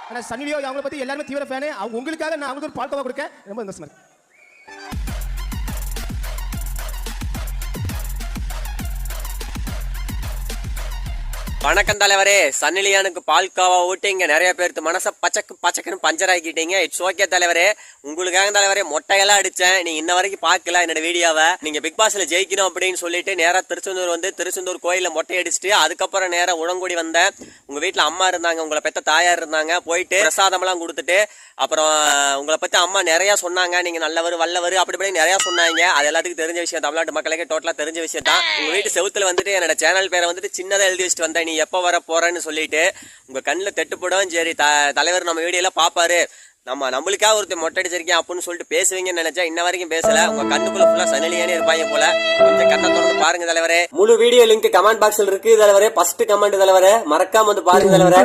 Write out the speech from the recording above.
ஆனா சன்னி லியோன் அவங்கள பத்தி எல்லாரும் தீவிர ஃபேன். அவங்க உங்களுக்காக நான் அவங்களுக்கு ஒரு பால்கோவா கொடுக்க ரொம்ப சந்தோஷமா இருக்கு. வணக்கம் தலைவரே. சன்னி லியோனுக்கு பால்காவா ஊட்டி இங்க நிறைய பேருக்கு மனச பச்சக்குன்னு பஞ்சர் ஆக்கிட்டீங்க. இட்ஸ் ஓகே தலைவரே. உங்களுக்காக தலைவரே மொட்டையெல்லாம் அடிச்சேன். நீங்க இன்ன வரைக்கும் பாக்கல என்னோட வீடியோவை. நீங்க பிக் பாஸ்ல ஜெயிக்கணும் அப்படின்னு சொல்லிட்டு நேரா திருச்செந்தூர் வந்து திருச்செந்தூர் கோயில மொட்டை அடிச்சுட்டு அதுக்கப்புறம் நேரம் உடங்குடி வந்தேன். உங்க வீட்டுல அம்மா இருந்தாங்க, உங்களை பெத்த தாயார் இருந்தாங்க. போயிட்டு பிரசாதம் எல்லாம் கொடுத்துட்டு அப்புறம் உங்களை பத்தி அம்மா நிறைய சொன்னாங்க. நீங்க நல்லவர் வல்லவர் அப்படி நிறைய சொன்னாங்க. அது எல்லாத்துக்கும் தெரிஞ்ச விஷயம், தமிழ்நாட்டு மக்களுக்கு டோட்டலா தெரிஞ்ச விஷயம் தான். உங்க வீட்டு செவுத்துல வந்துட்டு என்னோட சேனல் பேரை வந்துட்டு சின்னதா எழுதி வச்சுட்டு வந்தேன். நீ எப்ப வர போறேன்னு சொல்லிட்டு உங்க கண்ணுல தெட்டுப்படும். சரி தலைவர் நம்ம வீடியோல பாப்பாரு, நம்மளுக்காக ஒருத்தர் மொட்டை அடிச்சிருக்கேன் அப்படின்னு சொல்லிட்டு பேசுவீங்கன்னு நினைச்சா இன்ன வரைக்கும் பேசல. உங்க கண்ணுக்குள்ள ஃபுல்லா சன்னி லியோனே இருப்பாங்க போல. கொஞ்சம் கண்ணை தொடர்ந்து பாருங்க தலைவரே. முழு வீடியோ லிங்க் கமெண்ட் பாக்ஸ்ல இருக்கு தலைவரே. ஃபர்ஸ்ட் கமெண்ட் தலைவரே, மறக்காம வந்து பாருங்க தலைவரே.